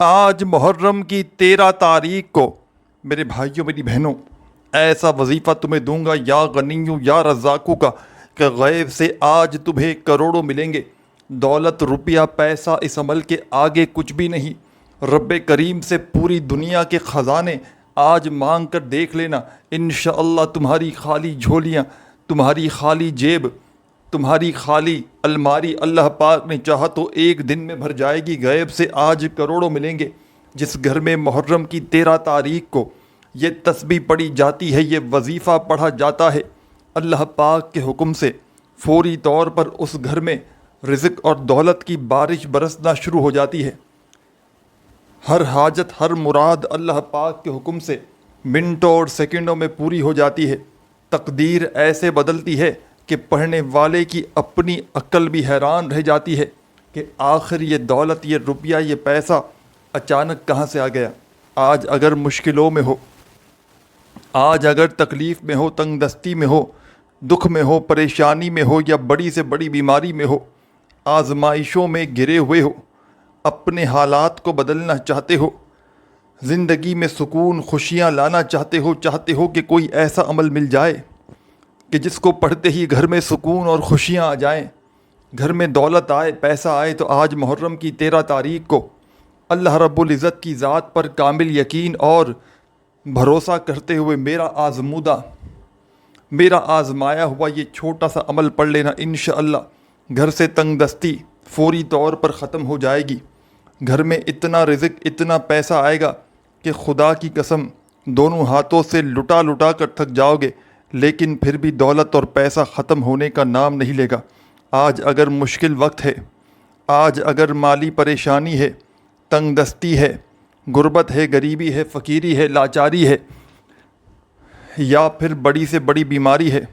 آج محرم کی 13 تاریخ کو میرے بھائیوں میری بہنوں ایسا وظیفہ تمہیں دوں گا یا غنیوں یا رزاقوں کا کہ غیب سے آج تمہیں کروڑوں ملیں گے۔ دولت روپیہ پیسہ اس عمل کے آگے کچھ بھی نہیں۔ رب کریم سے پوری دنیا کے خزانے آج مانگ کر دیکھ لینا، انشاءاللہ تمہاری خالی جھولیاں، تمہاری خالی جیب، تمہاری خالی الماری اللہ پاک نے چاہا تو ایک دن میں بھر جائے گی۔ غیب سے آج کروڑوں ملیں گے۔ جس گھر میں محرم کی 13 تاریخ کو یہ تسبیح پڑھی جاتی ہے، یہ وظیفہ پڑھا جاتا ہے، اللہ پاک کے حکم سے فوری طور پر اس گھر میں رزق اور دولت کی بارش برسنا شروع ہو جاتی ہے۔ ہر حاجت ہر مراد اللہ پاک کے حکم سے منٹوں اور سیکنڈوں میں پوری ہو جاتی ہے۔ تقدیر ایسے بدلتی ہے کہ پڑھنے والے کی اپنی عقل بھی حیران رہ جاتی ہے کہ آخر یہ دولت، یہ روپیہ، یہ پیسہ اچانک کہاں سے آ گیا۔ آج اگر مشکلوں میں ہو، آج اگر تکلیف میں ہو، تنگ دستی میں ہو، دکھ میں ہو، پریشانی میں ہو یا بڑی سے بڑی بیماری میں ہو، آزمائشوں میں گرے ہوئے ہو، اپنے حالات کو بدلنا چاہتے ہو، زندگی میں سکون خوشیاں لانا چاہتے ہو کہ کوئی ایسا عمل مل جائے کہ جس کو پڑھتے ہی گھر میں سکون اور خوشیاں آ جائیں، گھر میں دولت آئے، پیسہ آئے، تو آج محرم کی 13 تاریخ کو اللہ رب العزت کی ذات پر کامل یقین اور بھروسہ کرتے ہوئے میرا آزمودہ، میرا آزمایا ہوا یہ چھوٹا سا عمل پڑھ لینا، انشاءاللہ گھر سے تنگ دستی فوری طور پر ختم ہو جائے گی۔ گھر میں اتنا رزق، اتنا پیسہ آئے گا کہ خدا کی قسم دونوں ہاتھوں سے لٹا لٹا کر تھک جاؤ گے، لیکن پھر بھی دولت اور پیسہ ختم ہونے کا نام نہیں لے گا۔ آج اگر مشکل وقت ہے، آج اگر مالی پریشانی ہے، تنگ دستی ہے، غربت ہے، غریبی ہے، فقیری ہے، لاچاری ہے، یا پھر بڑی سے بڑی بیماری ہے،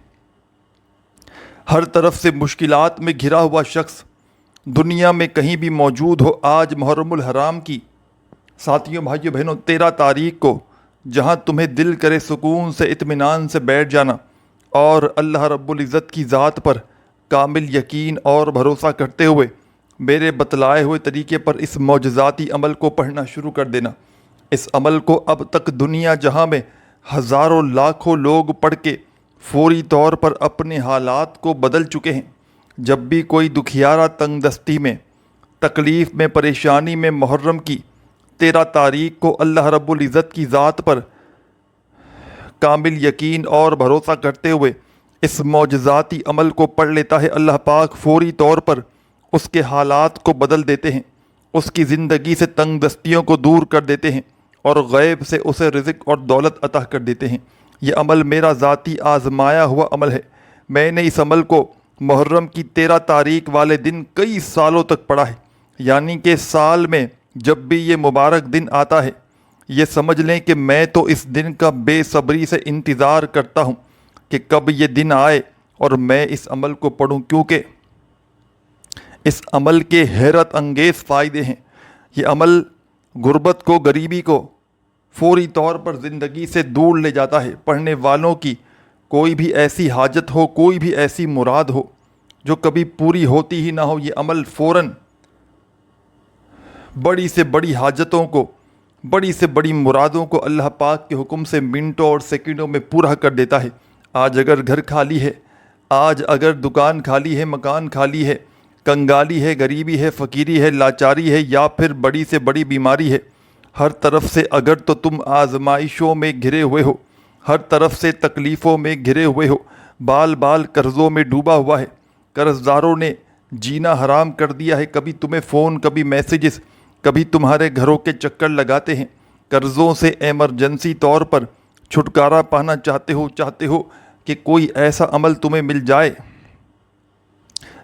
ہر طرف سے مشکلات میں گھرا ہوا شخص دنیا میں کہیں بھی موجود ہو، آج محرم الحرام کی ساتھیوں بھائیوں بہنوں 13 تاریخ کو جہاں تمہیں دل کرے سکون سے اطمینان سے بیٹھ جانا اور اللہ رب العزت کی ذات پر کامل یقین اور بھروسہ کرتے ہوئے میرے بتلائے ہوئے طریقے پر اس معجزاتی عمل کو پڑھنا شروع کر دینا۔ اس عمل کو اب تک دنیا جہاں میں ہزاروں لاکھوں لوگ پڑھ کے فوری طور پر اپنے حالات کو بدل چکے ہیں۔ جب بھی کوئی دکھیارا تنگ دستی میں، تکلیف میں، پریشانی میں محرم کی 13 تاریخ کو اللہ رب العزت کی ذات پر کامل یقین اور بھروسہ کرتے ہوئے اس معجزاتی عمل کو پڑھ لیتا ہے، اللہ پاک فوری طور پر اس کے حالات کو بدل دیتے ہیں، اس کی زندگی سے تنگ دستیوں کو دور کر دیتے ہیں اور غیب سے اسے رزق اور دولت عطا کر دیتے ہیں۔ یہ عمل میرا ذاتی آزمایا ہوا عمل ہے۔ میں نے اس عمل کو محرم کی 13 تاریخ والے دن کئی سالوں تک پڑھا ہے، یعنی کہ سال میں جب بھی یہ مبارک دن آتا ہے، یہ سمجھ لیں کہ میں تو اس دن کا بے صبری سے انتظار کرتا ہوں کہ کب یہ دن آئے اور میں اس عمل کو پڑھوں، کیونکہ اس عمل کے حیرت انگیز فائدے ہیں۔ یہ عمل غربت کو، غریبی کو فوری طور پر زندگی سے دور لے جاتا ہے۔ پڑھنے والوں کی کوئی بھی ایسی حاجت ہو، کوئی بھی ایسی مراد ہو جو کبھی پوری ہوتی ہی نہ ہو، یہ عمل فوراً بڑی سے بڑی حاجتوں کو، بڑی سے بڑی مرادوں کو اللہ پاک کے حکم سے منٹوں اور سیکنڈوں میں پورا کر دیتا ہے۔ آج اگر گھر خالی ہے، آج اگر دکان خالی ہے، مکان خالی ہے، کنگالی ہے، غریبی ہے، فقیری ہے، لاچاری ہے، یا پھر بڑی سے بڑی بیماری ہے، ہر طرف سے اگر تو تم آزمائشوں میں گھرے ہوئے ہو، ہر طرف سے تکلیفوں میں گھرے ہوئے ہو، بال بال قرضوں میں ڈوبا ہوا ہے، قرض داروں نے جینا حرام کر دیا ہے، کبھی تمہیں فون، کبھی میسیجز، کبھی تمہارے گھروں کے چکر لگاتے ہیں، قرضوں سے ایمرجنسی طور پر چھٹکارا پانا چاہتے ہو کہ کوئی ایسا عمل تمہیں مل جائے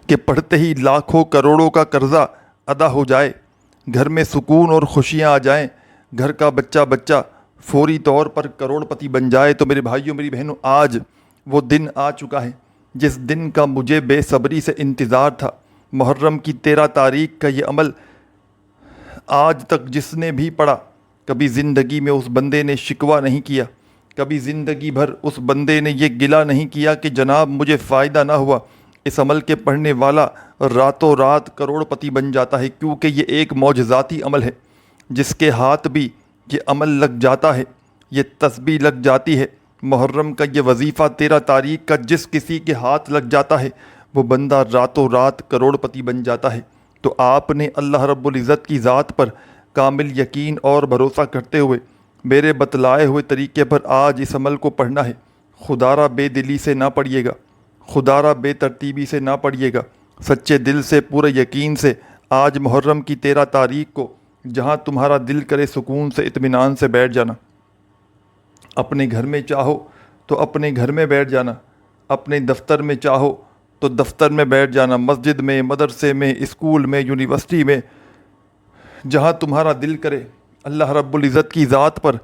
کہ پڑھتے ہی لاکھوں کروڑوں کا قرضہ ادا ہو جائے، گھر میں سکون اور خوشیاں آ جائیں، گھر کا بچہ فوری طور پر کروڑ پتی بن جائے، تو میرے بھائیوں میری بہنوں آج وہ دن آ چکا ہے جس دن کا مجھے بے صبری سے انتظار تھا۔ محرم کی 13 تاریخ کا یہ عمل آج تک جس نے بھی پڑھا، کبھی زندگی میں اس بندے نے شکوہ نہیں کیا، کبھی زندگی بھر اس بندے نے یہ گلہ نہیں کیا کہ جناب مجھے فائدہ نہ ہوا۔ اس عمل کے پڑھنے والا راتوں رات کروڑ پتی بن جاتا ہے، کیونکہ یہ ایک معجزاتی عمل ہے۔ جس کے ہاتھ بھی یہ عمل لگ جاتا ہے، یہ تسبیح لگ جاتی ہے، محرم کا یہ وظیفہ 13 تاریخ کا جس کسی کے ہاتھ لگ جاتا ہے وہ بندہ راتوں رات کروڑ پتی بن جاتا ہے۔ تو آپ نے اللہ رب العزت کی ذات پر کامل یقین اور بھروسہ کرتے ہوئے میرے بتلائے ہوئے طریقے پر آج اس عمل کو پڑھنا ہے۔ خدا را بے دلی سے نہ پڑھیے گا، خدا را بے ترتیبی سے نہ پڑھیے گا، سچے دل سے پورے یقین سے آج محرم کی 13 تاریخ کو جہاں تمہارا دل کرے سکون سے اطمینان سے بیٹھ جانا۔ اپنے گھر میں چاہو تو اپنے گھر میں بیٹھ جانا، اپنے دفتر میں چاہو تو دفتر میں بیٹھ جانا، مسجد میں، مدرسے میں، اسکول میں، یونیورسٹی میں، جہاں تمہارا دل کرے اللہ رب العزت کی ذات پر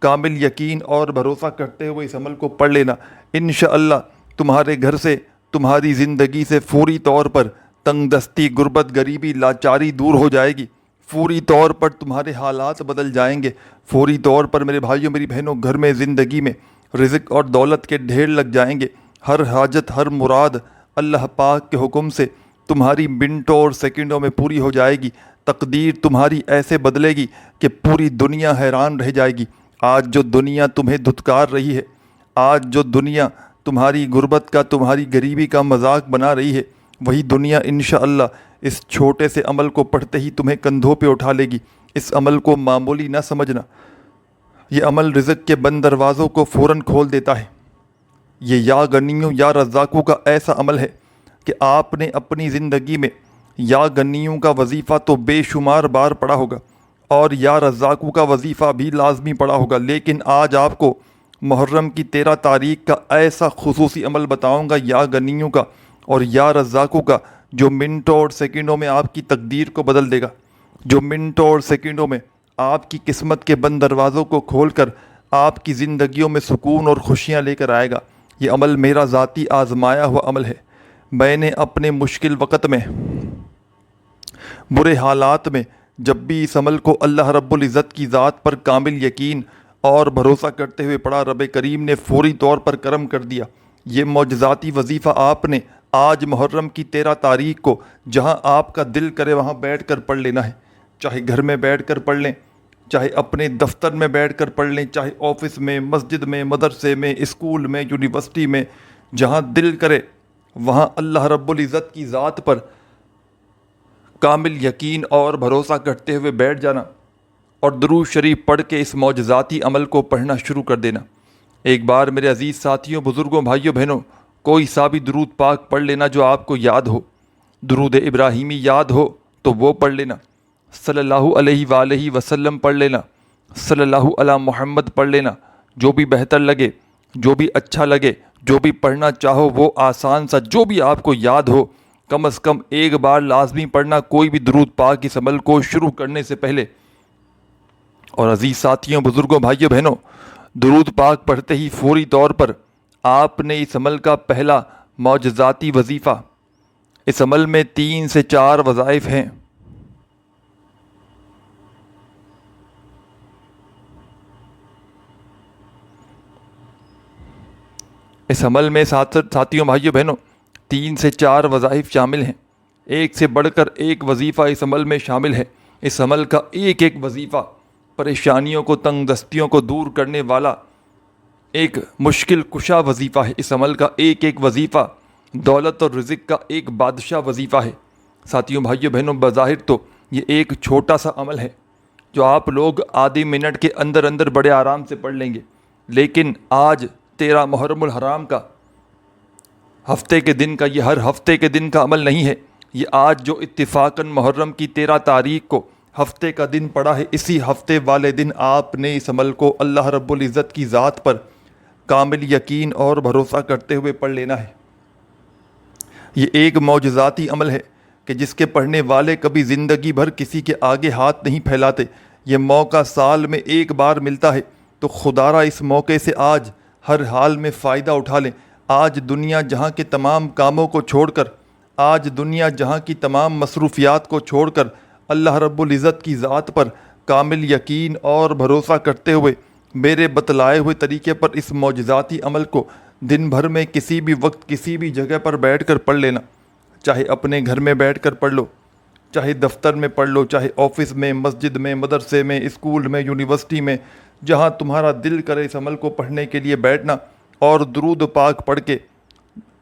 کامل یقین اور بھروسہ کرتے ہوئے اس عمل کو پڑھ لینا۔ انشاءاللہ تمہارے گھر سے، تمہاری زندگی سے فوری طور پر تنگ دستی، غربت، غریبی، لاچاری دور ہو جائے گی، فوری طور پر تمہارے حالات بدل جائیں گے، فوری طور پر میرے بھائیوں میری بہنوں گھر میں، زندگی میں رزق اور دولت کے ڈھیر لگ جائیں گے۔ ہر حاجت، ہر مراد اللہ پاک کے حکم سے تمہاری منٹوں اور سیکنڈوں میں پوری ہو جائے گی۔ تقدیر تمہاری ایسے بدلے گی کہ پوری دنیا حیران رہ جائے گی۔ آج جو دنیا تمہیں دھتکار رہی ہے، آج جو دنیا تمہاری غربت کا، تمہاری غریبی کا مذاق بنا رہی ہے، وہی دنیا انشاءاللہ اس چھوٹے سے عمل کو پڑھتے ہی تمہیں کندھوں پہ اٹھا لے گی۔ اس عمل کو معمولی نہ سمجھنا، یہ عمل رزق کے بند دروازوں کو فوراً کھول دیتا ہے۔ یہ یا غنیوں یا رزاقوں کا ایسا عمل ہے کہ آپ نے اپنی زندگی میں یا غنیوں کا وظیفہ تو بے شمار بار پڑھا ہوگا اور یا رزاقوں کا وظیفہ بھی لازمی پڑھا ہوگا، لیکن آج آپ کو محرم کی 13 تاریخ کا ایسا خصوصی عمل بتاؤں گا یا غنیوں کا اور یا رزاقوں کا، جو منٹوں اور سیکنڈوں میں آپ کی تقدیر کو بدل دے گا، جو منٹوں اور سیکنڈوں میں آپ کی قسمت کے بند دروازوں کو کھول کر آپ کی زندگیوں میں سکون اور خوشیاں لے کر آئے گا۔ یہ عمل میرا ذاتی آزمایا ہوا عمل ہے۔ میں نے اپنے مشکل وقت میں، برے حالات میں جب بھی اس عمل کو اللہ رب العزت کی ذات پر کامل یقین اور بھروسہ کرتے ہوئے پڑھا، رب کریم نے فوری طور پر کرم کر دیا۔ یہ معجزاتی وظیفہ آپ نے آج محرم کی 13 تاریخ کو جہاں آپ کا دل کرے وہاں بیٹھ کر پڑھ لینا ہے، چاہے گھر میں بیٹھ کر پڑھ لیں، چاہے اپنے دفتر میں بیٹھ کر پڑھ لیں، چاہے آفس میں، مسجد میں، مدرسے میں، اسکول میں، یونیورسٹی میں، جہاں دل کرے وہاں اللہ رب العزت کی ذات پر کامل یقین اور بھروسہ کرتے ہوئے بیٹھ جانا اور درود شریف پڑھ کے اس معجزاتی عمل کو پڑھنا شروع کر دینا۔ ایک بار میرے عزیز ساتھیوں، بزرگوں، بھائیوں، بہنوں، کوئی سا بھی درود پاک پڑھ لینا جو آپ کو یاد ہو۔ درود ابراہیمی یاد ہو تو وہ پڑھ لینا، صلی اللہ علیہ وآلہ وسلم پڑھ لینا، صلی اللہ علی محمد پڑھ لینا، جو بھی بہتر لگے، جو بھی اچھا لگے، جو بھی پڑھنا چاہو وہ آسان سا جو بھی آپ کو یاد ہو، کم از کم ایک بار لازمی پڑھنا کوئی بھی درود پاک اس عمل کو شروع کرنے سے پہلے۔ اور عزیز ساتھیوں، بزرگوں، بھائیوں، بہنوں، درود پاک پڑھتے ہی فوری طور پر آپ نے اس عمل کا پہلا معجزاتی وظیفہ، اس عمل میں 3 سے 4 وظائف ہیں۔ اس عمل میں ساتھیوں، بھائیوں، بہنوں، 3 سے 4 وظائف شامل ہیں۔ ایک سے بڑھ کر ایک وظیفہ اس عمل میں شامل ہے۔ اس عمل کا ایک ایک وظیفہ پریشانیوں کو، تنگ دستیوں کو دور کرنے والا ایک مشکل کشا وظیفہ ہے۔ اس عمل کا ایک ایک وظیفہ دولت اور رزق کا ایک بادشاہ وظیفہ ہے۔ ساتھیوں، بھائیوں، بہنوں، بظاہر تو یہ ایک چھوٹا سا عمل ہے جو آپ لوگ آدھی منٹ کے اندر اندر بڑے آرام سے پڑھ لیں گے، لیکن آج 13 محرم الحرام کا ہفتے کے دن کا، یہ ہر ہفتے کے دن کا عمل نہیں ہے، یہ آج جو اتفاقاً محرم کی 13 تاریخ کو ہفتے کا دن پڑا ہے، اسی ہفتے والے دن آپ نے اس عمل کو اللہ رب العزت کی ذات پر کامل یقین اور بھروسہ کرتے ہوئے پڑھ لینا ہے۔ یہ ایک معجزاتی عمل ہے کہ جس کے پڑھنے والے کبھی زندگی بھر کسی کے آگے ہاتھ نہیں پھیلاتے۔ یہ موقع سال میں ایک بار ملتا ہے، تو خدا را اس موقع سے آج ہر حال میں فائدہ اٹھا لیں۔ آج دنیا جہاں کے تمام کاموں کو چھوڑ کر، آج دنیا جہاں کی تمام مصروفیات کو چھوڑ کر اللہ رب العزت کی ذات پر کامل یقین اور بھروسہ کرتے ہوئے میرے بتلائے ہوئے طریقے پر اس معجزاتی عمل کو دن بھر میں کسی بھی وقت کسی بھی جگہ پر بیٹھ کر پڑھ لینا، چاہے اپنے گھر میں بیٹھ کر پڑھ لو، چاہے دفتر میں پڑھ لو، چاہے آفس میں، مسجد میں، مدرسے میں، اسکول میں، یونیورسٹی میں، جہاں تمہارا دل کرے اس عمل کو پڑھنے کے لیے بیٹھنا اور درود پاک پڑھ کے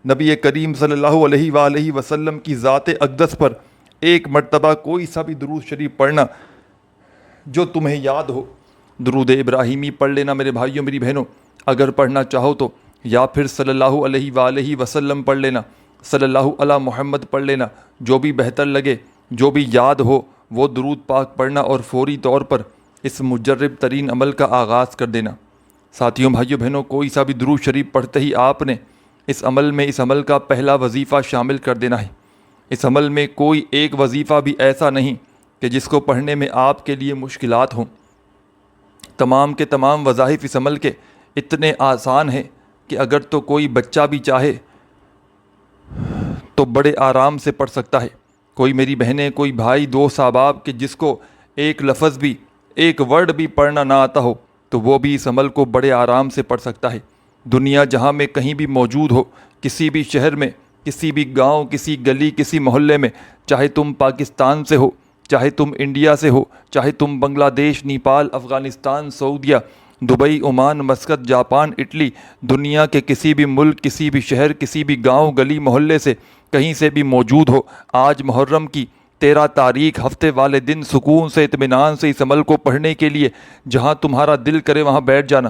نبی کریم صلی اللہ علیہ وآلہ وسلم کی ذات اقدس پر ایک مرتبہ کوئی سا بھی درود شریف پڑھنا جو تمہیں یاد ہو۔ درود ابراہیمی پڑھ لینا میرے بھائیوں میری بہنوں اگر پڑھنا چاہو تو، یا پھر صلی اللہ علیہ وآلہ وسلم پڑھ لینا، صلی اللہ علی محمد پڑھ لینا، جو بھی بہتر لگے، جو بھی یاد ہو وہ درود پاک پڑھنا اور فوری طور پر اس مجرب ترین عمل کا آغاز کر دینا۔ ساتھیوں بھائیوں بہنوں، کوئی سا بھی درود شریف پڑھتے ہی آپ نے اس عمل کا پہلا وظیفہ شامل کر دینا ہے۔ اس عمل میں کوئی ایک وظیفہ بھی ایسا نہیں کہ جس کو پڑھنے میں آپ کے لیے مشکلات ہوں۔ تمام کے تمام وظائف اس عمل کے اتنے آسان ہیں کہ اگر تو کوئی بچہ بھی چاہے تو بڑے آرام سے پڑھ سکتا ہے۔ کوئی میری بہنیں، کوئی بھائی، دوست، احباب کہ جس کو ایک لفظ بھی، ایک ورڈ بھی پڑھنا نہ آتا ہو تو وہ بھی اس عمل کو بڑے آرام سے پڑھ سکتا ہے۔ دنیا جہاں میں کہیں بھی موجود ہو، کسی بھی شہر میں، کسی بھی گاؤں، کسی گلی، کسی محلے میں، چاہے تم پاکستان سے ہو، چاہے تم انڈیا سے ہو، چاہے تم بنگلہ دیش، نیپال، افغانستان، سعودیہ، Dubai, Oman, Muscat, Japan, Italy, دنیا کے کسی بھی ملک، کسی بھی شہر، کسی بھی گاؤں، گلی، محلے سے کہیں سے بھی موجود ہو، آج محرم کی 13 تاریخ ہفتے والے دن سکون سے، اطمینان سے اس عمل کو پڑھنے کے لیے جہاں تمہارا دل کرے وہاں بیٹھ جانا۔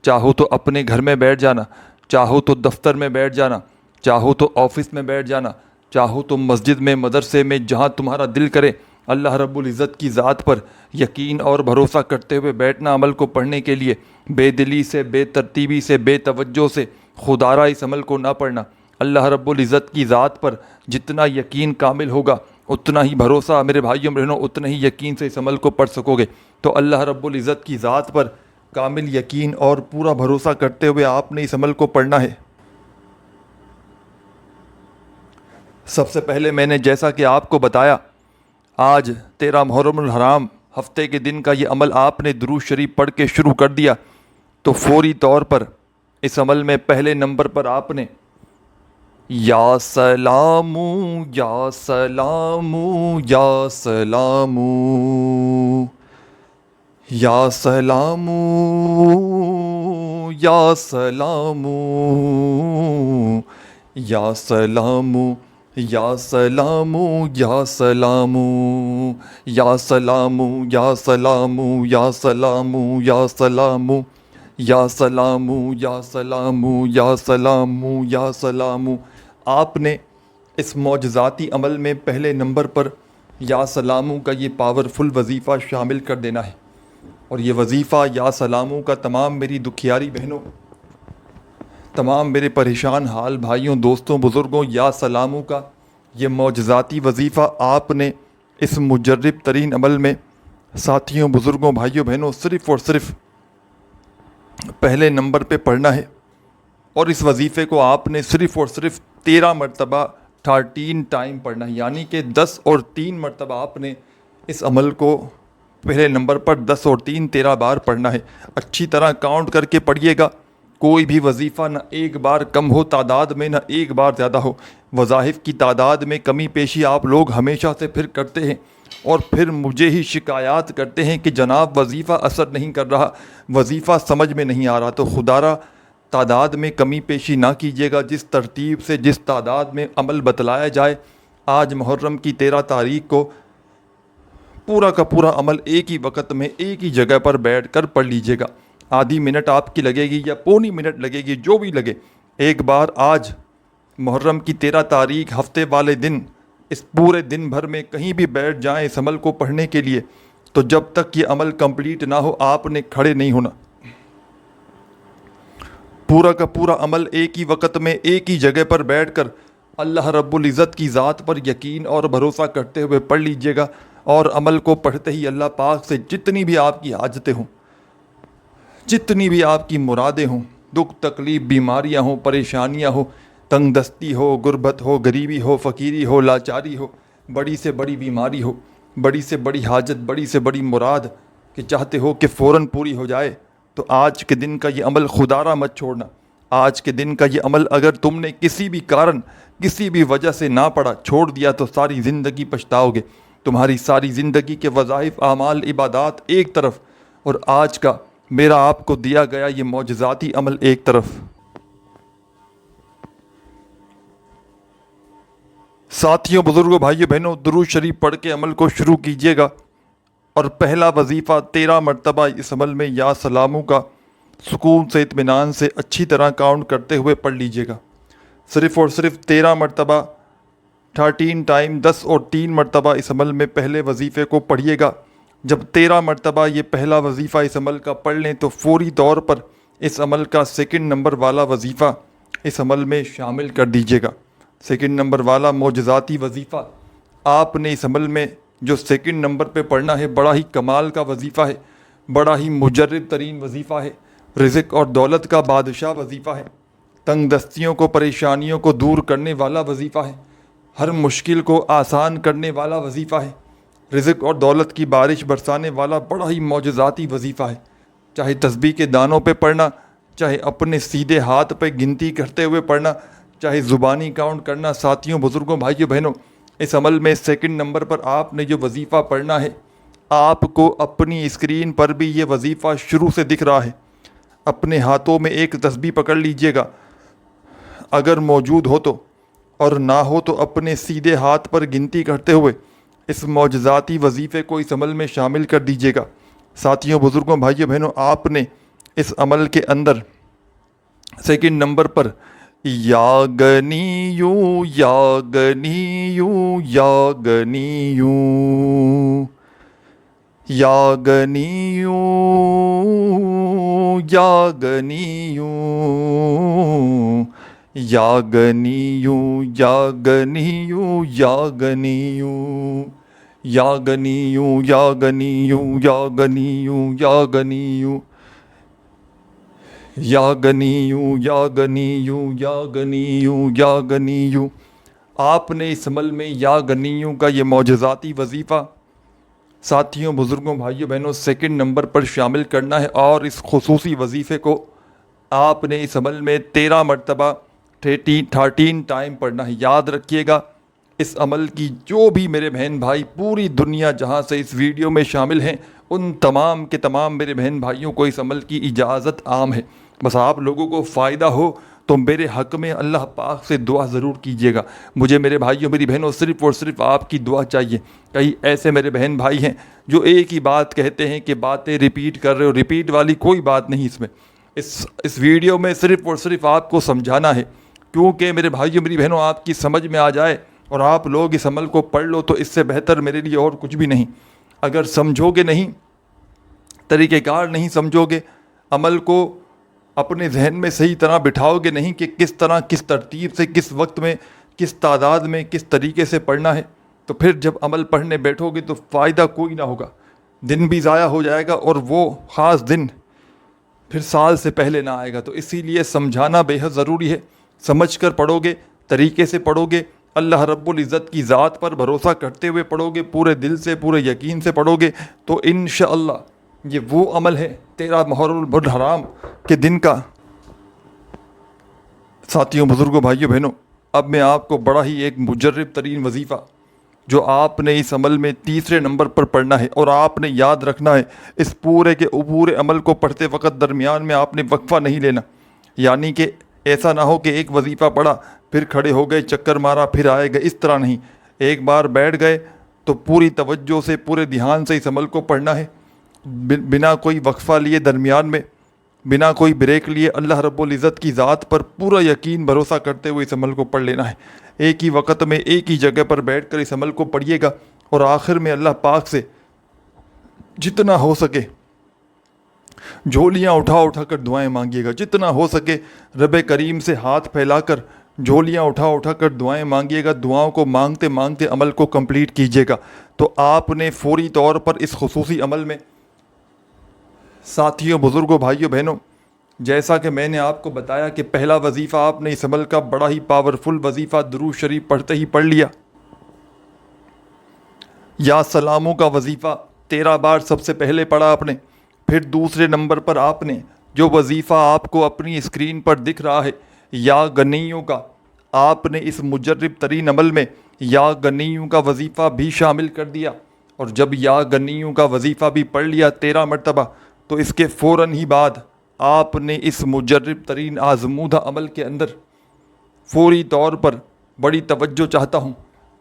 چاہو تو اپنے گھر میں بیٹھ جانا، چاہو تو دفتر میں بیٹھ جانا، چاہو تو آفس میں بیٹھ جانا، چاہو تو مسجد میں، مدرسے میں، جہاں تمہارا دل کرے اللہ رب العزت کی ذات پر یقین اور بھروسہ کرتے ہوئے بیٹھنا عمل کو پڑھنے کے لیے، بے دلی سے، بے ترتیبی سے، بے توجہ سے خودارہ اس عمل کو نہ پڑھنا۔ اللہ رب العزت کی ذات پر جتنا یقین کامل ہوگا اتنا ہی بھروسہ میرے بھائیوں بہنوں، اتنا ہی یقین سے اس عمل کو پڑھ سکو گے۔ تو اللہ رب العزت کی ذات پر کامل یقین اور پورا بھروسہ کرتے ہوئے آپ نے اس عمل کو پڑھنا ہے۔ سب سے پہلے میں نے جیسا کہ آپ کو بتایا، آج 13 محرم الحرام ہفتے کے دن کا یہ عمل آپ نے درود شریف پڑھ کے شروع کر دیا تو فوری طور پر اس عمل میں پہلے نمبر پر آپ نے یا سلام یا سلام یا سلام یا سلام یا سلام یا سلام یا سلام یا سلام یا سلام یا سلام یا سلام یا سلام یا سلام یا سلام یا سلام یا سلام۔ آپ نے اس معجزاتی عمل میں پہلے نمبر پر یا سلاموں کا یہ پاورفل وظیفہ شامل کر دینا ہے، اور یہ وظیفہ یا سلاموں کا تمام میری دکھیاری بہنوں، تمام میرے پریشان حال بھائیوں، دوستوں، بزرگوں، یا سلاموں کا یہ معجزاتی وظیفہ آپ نے اس مجرب ترین عمل میں ساتھیوں، بزرگوں، بھائیوں، بہنوں صرف اور صرف پہلے نمبر پہ پڑھنا ہے، اور اس وظیفے کو آپ نے صرف اور صرف 13 مرتبہ 13 ٹائم پڑھنا ہے، یعنی کہ 10 اور 3 مرتبہ آپ نے اس عمل کو پہلے نمبر پر 10 اور 3 13 بار پڑھنا ہے۔ اچھی طرح کاؤنٹ کر کے پڑھیے گا، کوئی بھی وظیفہ نہ ایک بار کم ہو تعداد میں، نہ ایک بار زیادہ ہو۔ وظائف کی تعداد میں کمی بیشی آپ لوگ ہمیشہ سے پھر کرتے ہیں، اور پھر مجھے ہی شکایات کرتے ہیں کہ جناب وظیفہ اثر نہیں کر رہا، وظیفہ سمجھ میں نہیں آ رہا۔ تو خدارہ تعداد میں کمی پیشی نہ کیجیے گا، جس ترتیب سے جس تعداد میں عمل بتلایا جائے، آج محرم کی 13 تاریخ کو پورا کا پورا عمل ایک ہی وقت میں ایک ہی جگہ پر بیٹھ کر پڑھ لیجیے گا۔ آدھی منٹ آپ کی لگے گی یا پونی منٹ لگے گی، جو بھی لگے، ایک بار آج محرم کی 13 تاریخ ہفتے والے دن اس پورے دن بھر میں کہیں بھی بیٹھ جائیں اس عمل کو پڑھنے کے لیے، تو جب تک یہ عمل کمپلیٹ نہ ہو آپ نے کھڑے نہیں ہونا۔ پورا کا پورا عمل ایک ہی وقت میں ایک ہی جگہ پر بیٹھ کر اللہ رب العزت کی ذات پر یقین اور بھروسہ کرتے ہوئے پڑھ لیجئے گا، اور عمل کو پڑھتے ہی اللہ پاک سے جتنی بھی آپ کی حاجتیں ہوں، جتنی بھی آپ کی مرادیں ہوں، دکھ تکلیف، بیماریاں ہوں، پریشانیاں ہوں، تنگ دستی ہو، غربت ہو، غریبی ہو، فقیری ہو، لاچاری ہو، بڑی سے بڑی بیماری ہو، بڑی سے بڑی حاجت، بڑی سے بڑی مراد کہ چاہتے ہو کہ فوراً پوری ہو جائے، تو آج کے دن کا یہ عمل خدارہ مت چھوڑنا۔ آج کے دن کا یہ عمل اگر تم نے کسی بھی کارن، کسی بھی وجہ سے نہ پڑھا، چھوڑ دیا، تو ساری زندگی پچھتاؤ گے۔ تمہاری ساری زندگی کے وظائف، اعمال، عبادات ایک طرف، اور آج کا میرا آپ کو دیا گیا یہ معجزاتی عمل ایک طرف۔ ساتھیوں، بزرگوں، بھائیوں، بہنوں، درود شریف پڑھ کے عمل کو شروع کیجیے گا، اور پہلا وظیفہ 13 مرتبہ اس عمل میں یا سلاموں کا سکون سے، اطمینان سے، اچھی طرح کاؤنٹ کرتے ہوئے پڑھ لیجیے گا۔ صرف اور صرف 13 مرتبہ 13 ٹائم 10 اور 3 مرتبہ اس عمل میں پہلے وظیفے کو پڑھیے گا۔ جب 13 مرتبہ یہ پہلا وظیفہ اس عمل کا پڑھ لیں تو فوری طور پر اس عمل کا سیکنڈ نمبر والا وظیفہ اس عمل میں شامل کر دیجیے گا۔ سیکنڈ نمبر والا معجزاتی وظیفہ آپ نے اس عمل میں جو سیکنڈ نمبر پہ پڑھنا ہے، بڑا ہی کمال کا وظیفہ ہے، بڑا ہی مجرب ترین وظیفہ ہے، رزق اور دولت کا بادشاہ وظیفہ ہے، تنگ دستیوں کو، پریشانیوں کو دور کرنے والا وظیفہ ہے، ہر مشکل کو آسان کرنے والا وظیفہ ہے، رزق اور دولت کی بارش برسانے والا بڑا ہی معجزاتی وظیفہ ہے۔ چاہے تسبیح کے دانوں پہ پڑھنا، چاہے اپنے سیدھے ہاتھ پہ گنتی کرتے ہوئے پڑھنا، چاہے زبانی کاؤنٹ کرنا۔ ساتھیوں، بزرگوں، بھائیوں، بہنوں، اس عمل میں سیکنڈ نمبر پر آپ نے جو وظیفہ پڑھنا ہے، آپ کو اپنی اسکرین پر بھی یہ وظیفہ شروع سے دکھ رہا ہے۔ اپنے ہاتھوں میں ایک تسبیح پکڑ لیجئے گا اگر موجود ہو تو، اور نہ ہو تو اپنے سیدھے ہاتھ پر گنتی کرتے ہوئے اس معجزاتی وظیفے کو اس عمل میں شامل کر دیجیے گا۔ ساتھیوں، بزرگوں، بھائیوں، بہنوں، آپ نے اس عمل کے اندر سیکنڈ نمبر پر یا گنیو یا گنیو یا گنیو یا گنیو یا گنیو یا گنیو یا گنیو یا گنیو یا گنیو یا گنیو یا گنیو یا گنیو یا گنیو یا گنیو یا گنیو یا گنیو۔ آپ نے اس عمل میں یا گنیو کا یہ معجزاتی وظیفہ ساتھیوں، بزرگوں، بھائیوں، بہنوں سیکنڈ نمبر پر شامل کرنا ہے، اور اس خصوصی وظیفے کو آپ نے اس عمل میں 13 مرتبہ 13 ٹائم پڑھنا ہے۔ یاد رکھیے گا، اس عمل کی جو بھی میرے بہن بھائی پوری دنیا جہاں سے اس ویڈیو میں شامل ہیں، ان تمام کے تمام میرے بہن بھائیوں کو اس عمل کی اجازت عام ہے۔ بس آپ لوگوں کو فائدہ ہو تو میرے حق میں اللہ پاک سے دعا ضرور کیجیے گا۔ مجھے میرے بھائیوں، میری بہنوں، صرف اور صرف آپ کی دعا چاہیے۔ کئی ایسے میرے بہن بھائی ہیں جو ایک ہی بات کہتے ہیں کہ باتیں ریپیٹ کر رہے ہو، ریپیٹ والی کوئی بات نہیں اس میں۔ اس ویڈیو میں صرف اور صرف آپ کو سمجھانا ہے، کیونکہ میرے بھائیوں، میری بہنوں، آپ کی سمجھ میں آ جائے اور آپ لوگ اس عمل کو پڑھ لو تو اس سے بہتر میرے لیے اور کچھ بھی نہیں۔ اگر سمجھو گے نہیں، طریقہ کار نہیں سمجھو گے، عمل کو اپنے ذہن میں صحیح طرح بٹھاؤ گے نہیں کہ کس طرح، کس ترتیب سے، کس وقت میں، کس تعداد میں، کس طریقے سے پڑھنا ہے، تو پھر جب عمل پڑھنے بیٹھو گے تو فائدہ کوئی نہ ہوگا، دن بھی ضائع ہو جائے گا، اور وہ خاص دن پھر سال سے پہلے نہ آئے گا۔ تو اسی لیے سمجھانا بے حد ضروری ہے۔ سمجھ کر پڑھو گے، طریقے سے پڑھو گے، اللہ رب العزت کی ذات پر بھروسہ کرتے ہوئے پڑھو گے، پورے دل سے، پورے یقین سے پڑھو گے، تو انشاءاللہ یہ وہ عمل ہے 13 محرم الحرام کے دن کا۔ ساتھیوں، بزرگوں، بھائیوں، بہنوں، اب میں آپ کو بڑا ہی ایک مجرب ترین وظیفہ جو آپ نے اس عمل میں تیسرے نمبر پر پڑھنا ہے، اور آپ نے یاد رکھنا ہے اس پورے کے پورے عمل کو پڑھتے وقت درمیان میں آپ نے وقفہ نہیں لینا۔ یعنی کہ ایسا نہ ہو کہ ایک وظیفہ پڑھا پھر کھڑے ہو گئے، چکر مارا، پھر آئے گئے، اس طرح نہیں۔ ایک بار بیٹھ گئے تو پوری توجہ سے، پورے دھیان سے اس عمل کو پڑھنا ہے، بنا کوئی وقفہ لیے، درمیان میں بنا کوئی بریک لیے، اللہ رب العزت کی ذات پر پورا یقین بھروسہ کرتے ہوئے اس عمل کو پڑھ لینا ہے۔ ایک ہی وقت میں ایک ہی جگہ پر بیٹھ کر اس عمل کو پڑھیے گا، اور آخر میں اللہ پاک سے جتنا ہو سکے جھولیاں اٹھا کر دعائیں مانگیے گا، جتنا ہو سکے رب کریم سے ہاتھ پھیلا کر جھولیاں اٹھا کر دعائیں مانگیے گا۔ دعاؤں کو مانگتے مانگتے عمل کو کمپلیٹ کیجیے گا، تو آپ نے فوری طور پر اس خصوصی عمل میں ساتھیوں، بزرگوں، بھائیوں، بہنوں، جیسا کہ میں نے آپ کو بتایا کہ پہلا وظیفہ آپ نے اس عمل کا بڑا ہی پاورفل وظیفہ درود شریف پڑھتے ہی پڑھ لیا۔ یا سلاموں کا وظیفہ 13 بار سب سے پہلے پڑھا آپ نے۔ پھر دوسرے نمبر پر آپ نے جو وظیفہ آپ کو اپنی اسکرین پر دکھ رہا ہے یا گنیوں کا، آپ نے اس مجرب ترین عمل میں یا غنیوں کا وظیفہ بھی شامل کر دیا، اور جب یا غنیوں کا وظیفہ بھی پڑھ لیا 13 مرتبہ، تو اس کے فوراً ہی بعد آپ نے اس مجرب ترین آزمودہ عمل کے اندر فوری طور پر بڑی توجہ چاہتا ہوں،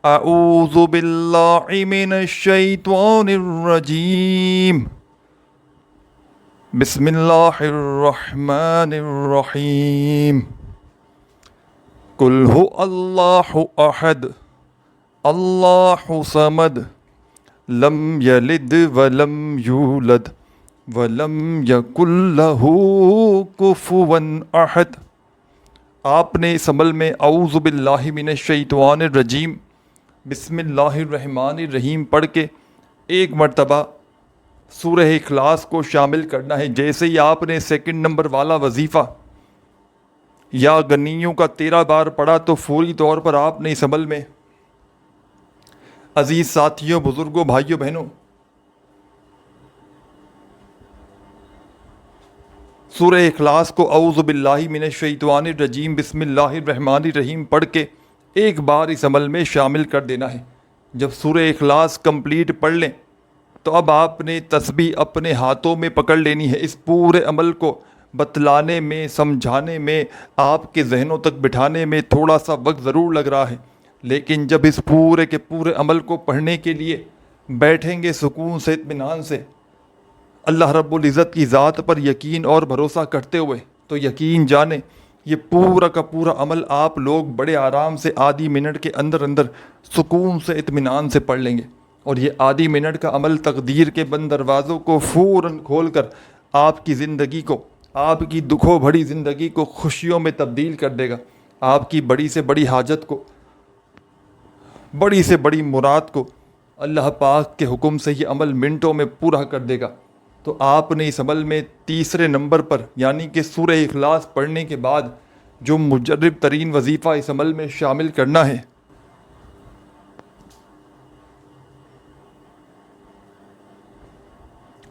اعوذ باللہ من الشیطان الرجیم، بسم اللہ الرحمن الرحیم، قل هو اللہ احد اللہ صمد لم یلد ولم یولد ولم یکن لہ کفوا احد۔ آپ نے اس عمل میں اعوذ باللہ من الشیطان الرجیم بسم اللہ الرحمن الرحیم پڑھ کے ایک مرتبہ سورہ اخلاص کو شامل کرنا ہے۔ جیسے ہی آپ نے سیکنڈ نمبر والا وظیفہ یا غنیوں کا 13 بار پڑھا تو فوری طور پر آپ نے اس عمل میں، عزیز ساتھیوں، بزرگوں، بھائیوں، بہنوں، سورہ اخلاص کو اعوذ باللہ من الشیطان الرجیم بسم اللہ الرحمن الرحیم پڑھ کے ایک بار اس عمل میں شامل کر دینا ہے۔ جب سورہ اخلاص کمپلیٹ پڑھ لیں تو اب آپ نے تسبیح اپنے ہاتھوں میں پکڑ لینی ہے۔ اس پورے عمل کو بتلانے میں، سمجھانے میں، آپ کے ذہنوں تک بٹھانے میں تھوڑا سا وقت ضرور لگ رہا ہے، لیکن جب اس پورے کے پورے عمل کو پڑھنے کے لیے بیٹھیں گے سکون سے، اطمینان سے، اللہ رب العزت کی ذات پر یقین اور بھروسہ کرتے ہوئے، تو یقین جانیں یہ پورا کا پورا عمل آپ لوگ بڑے آرام سے آدھی منٹ کے اندر اندر سکون سے، اطمینان سے پڑھ لیں گے، اور یہ آدھی منٹ کا عمل تقدیر کے بند دروازوں کو فوراً کھول کر آپ کی زندگی کو، آپ کی دکھوں بھری زندگی کو خوشیوں میں تبدیل کر دے گا، آپ کی بڑی سے بڑی حاجت کو، بڑی سے بڑی مراد کو اللہ پاک کے حکم سے یہ عمل منٹوں میں پورا کر دے گا۔ تو آپ نے اس عمل میں تیسرے نمبر پر یعنی کہ سورہ اخلاص پڑھنے کے بعد جو مجرب ترین وظیفہ اس عمل میں شامل کرنا ہے،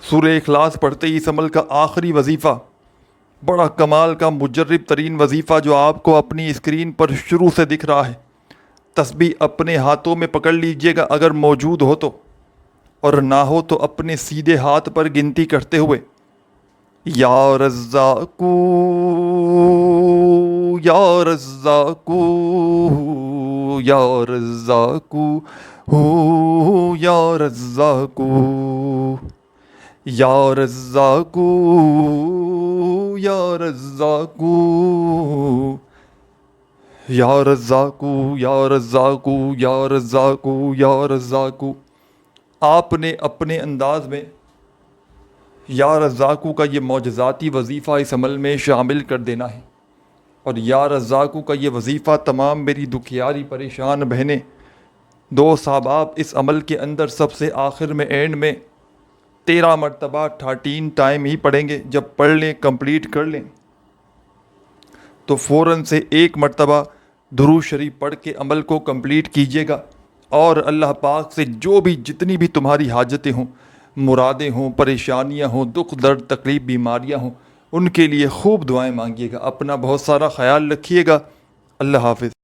سورہ اخلاص پڑھتے ہی اس عمل کا آخری وظیفہ، بڑا کمال کا مجرب ترین وظیفہ جو آپ کو اپنی اسکرین پر شروع سے دکھ رہا ہے، تسبیح اپنے ہاتھوں میں پکڑ لیجئے گا اگر موجود ہو تو، اور نہ ہو تو اپنے سیدھے ہاتھ پر گنتی کرتے ہوئے یا رزاقو یا رزاقو یا رزاقو یا رزاقو یا رزاقو یا رزاقو یا رزاقو یا رزاقو یا رزاقو یا رزاقو۔ آپ نے اپنے انداز میں یا رزاقو کا یہ معجزاتی وظیفہ اس عمل میں شامل کر دینا ہے، اور یا رزاقو کا یہ وظیفہ تمام میری دکھیاری پریشان بہنیں، دوست احباب اس عمل کے اندر سب سے آخر میں اینڈ میں 13 مرتبہ 13 ٹائم ہی پڑھیں گے۔ جب پڑھ لیں، کمپلیٹ کر لیں تو فوراً سے ایک مرتبہ درود شریف پڑھ کے عمل کو کمپلیٹ کیجیے گا، اور اللہ پاک سے جو بھی جتنی بھی تمہاری حاجتیں ہوں، مرادیں ہوں، پریشانیاں ہوں، دکھ درد تکلیف بیماریاں ہوں، ان کے لیے خوب دعائیں مانگیے گا۔ اپنا بہت سارا خیال رکھیے گا۔ اللہ حافظ۔